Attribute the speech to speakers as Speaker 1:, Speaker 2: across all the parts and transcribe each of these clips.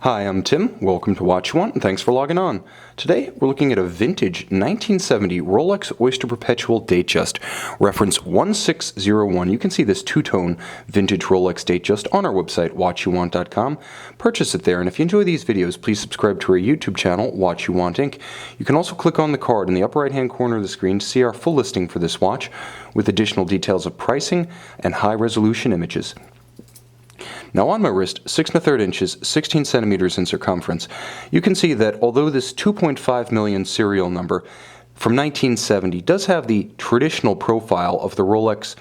Speaker 1: Hi, I'm Tim. Welcome to Watchuwant, and thanks for logging on. Today, we're looking at a vintage 1970 Rolex Oyster Perpetual Datejust, reference 1601. You can see this two-tone vintage Rolex Datejust on our website, Watchuwant.com. Purchase it there, and if you enjoy these videos, please subscribe to our YouTube channel, Watchuwant Inc. You can also click on the card in the upper right-hand corner of the screen to see our full listing for this watch, with additional details of pricing and high-resolution images. Now on my wrist, 6 1/3 inches, 16 centimeters in circumference, you can see that although this 2.5 million serial number from 1970 does have the traditional profile of the Rolex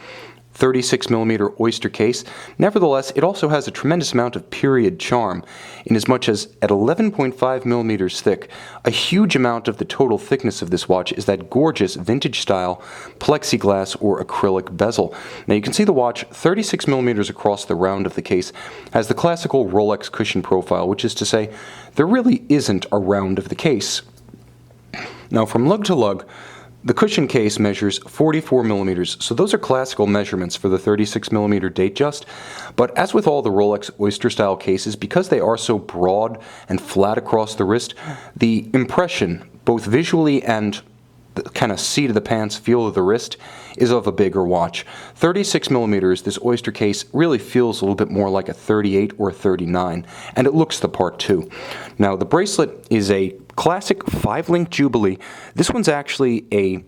Speaker 1: 36mm Oyster case, nevertheless it also has a tremendous amount of period charm, inasmuch as at 11.5 millimeters thick, a huge amount of the total thickness of this watch is that gorgeous vintage style plexiglass or acrylic bezel. Now you can see the watch 36 millimeters across the round of the case has the classical Rolex cushion profile, which is to say there really isn't a round of the case. Now from lug to lug, the cushion case measures 44 millimeters, so those are classical measurements for the 36mm Datejust. But as with all the Rolex Oyster style cases, because they are so broad and flat across the wrist, the impression, both visually and the kind of seat of the pants feel of the wrist, is of a bigger watch. 36 millimeters, this Oyster case really feels a little bit more like a 38 or a 39, and it looks the part too. Now the bracelet is a classic 5-link Jubilee. This one's actually a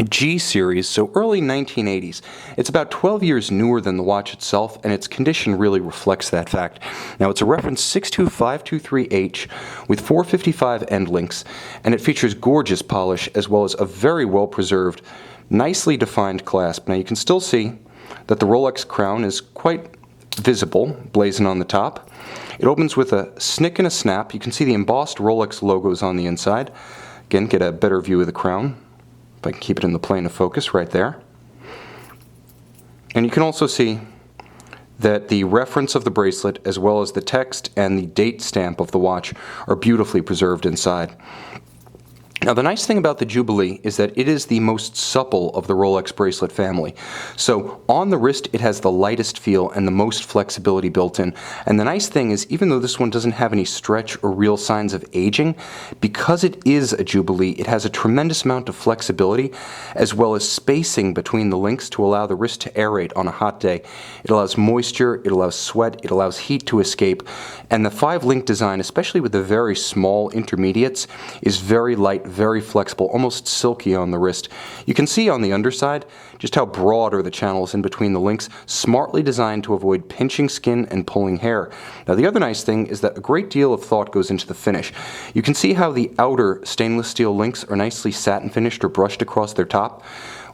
Speaker 1: G series, so early 1980s. It's about 12 years newer than the watch itself, and its condition really reflects that fact. Now it's a reference 62523H with 455 end links, and it features gorgeous polish as well as a very well preserved, nicely defined clasp. Now you can still see that the Rolex crown is quite visible, blazoned on the top. It opens with a snick and a snap. You can see the embossed Rolex logos on the inside. Again, get a better view of the crown. If I can keep it in the plane of focus right there. And you can also see that the reference of the bracelet, as well as the text and the date stamp of the watch, are beautifully preserved inside. Now the nice thing about the Jubilee is that it is the most supple of the Rolex bracelet family. So on the wrist it has the lightest feel and the most flexibility built in. And the nice thing is, even though this one doesn't have any stretch or real signs of aging, because it is a Jubilee, it has a tremendous amount of flexibility as well as spacing between the links to allow the wrist to aerate on a hot day. It allows moisture, it allows sweat, it allows heat to escape, and the 5-link design, especially with the very small intermediates, is very light, very flexible, almost silky on the wrist. You can see on the underside just how broad are the channels in between the links, smartly designed to avoid pinching skin and pulling hair. Now the other nice thing is that a great deal of thought goes into the finish. You can see how the outer stainless steel links are nicely satin finished or brushed across their top,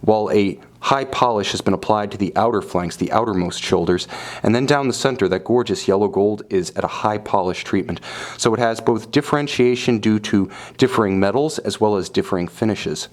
Speaker 1: while a high polish has been applied to the outer flanks, the outermost shoulders, and then down the center that gorgeous yellow gold is at a high polish treatment. So it has both differentiation due to differing metals as well as differing finishes.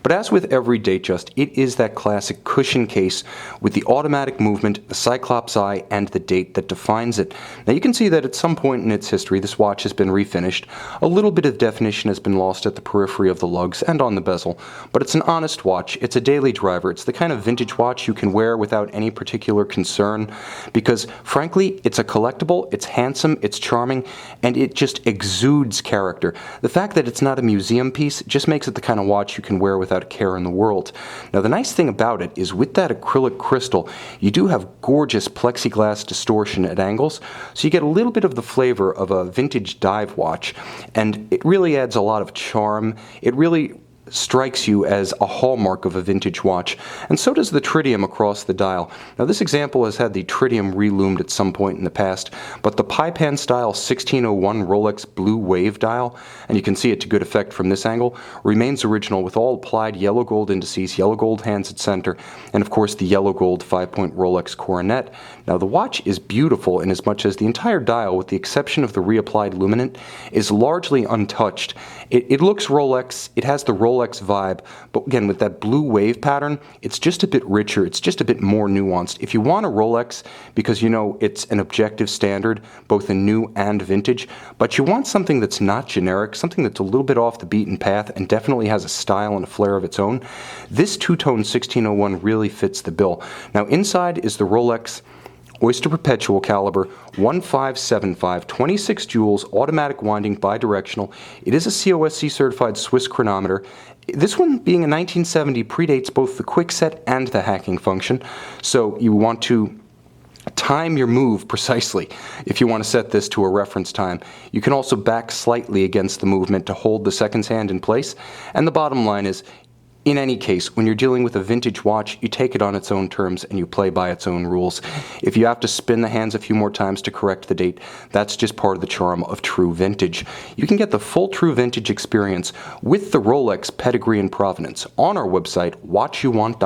Speaker 1: But as with every Datejust, it is that classic cushion case with the automatic movement, the Cyclops eye, and the date that defines it. Now you can see that at some point in its history this watch has been refinished. A little bit of definition has been lost at the periphery of the lugs and on the bezel, but it's an honest watch. It's a daily driver. It's the kind of vintage watch you can wear without any particular concern because, frankly, it's a collectible, it's handsome, it's charming, and it just exudes character. The fact that it's not a museum piece just makes it the kind of watch you can wear without a care in the world. Now the nice thing about it is with that acrylic crystal, you do have gorgeous plexiglass distortion at angles, so you get a little bit of the flavor of a vintage dive watch, and it really adds a lot of charm. It really strikes you as a hallmark of a vintage watch, and so does the tritium across the dial. Now this example has had the tritium reloomed at some point in the past, but the pie pan style 1601 Rolex Blue Wave dial, and you can see it to good effect from this angle, remains original with all applied yellow gold indices, yellow gold hands at center, and of course the yellow gold 5-point Rolex coronet. Now the watch is beautiful in as much as the entire dial, with the exception of the reapplied luminant, is largely untouched. It looks Rolex, it has the Rolex vibe, but again with that blue wave pattern, it's just a bit richer, it's just a bit more nuanced. If you want a Rolex because you know it's an objective standard, both in new and vintage, but you want something that's not generic, something that's a little bit off the beaten path and definitely has a style and a flair of its own, this two-tone 1601 really fits the bill. Now inside is the Rolex Oyster Perpetual caliber 1575, 26 joules, automatic winding, bidirectional. It is a COSC certified Swiss chronometer. This one, being a 1970, predates both the quickset and the hacking function, so you want to time your move precisely if you want to set this to a reference time. You can also back slightly against the movement to hold the seconds hand in place, and the bottom line is, in any case, when you're dealing with a vintage watch, you take it on its own terms and you play by its own rules. If you have to spin the hands a few more times to correct the date, that's just part of the charm of true vintage. You can get the full true vintage experience with the Rolex pedigree and provenance on our website, Watchuwant.com.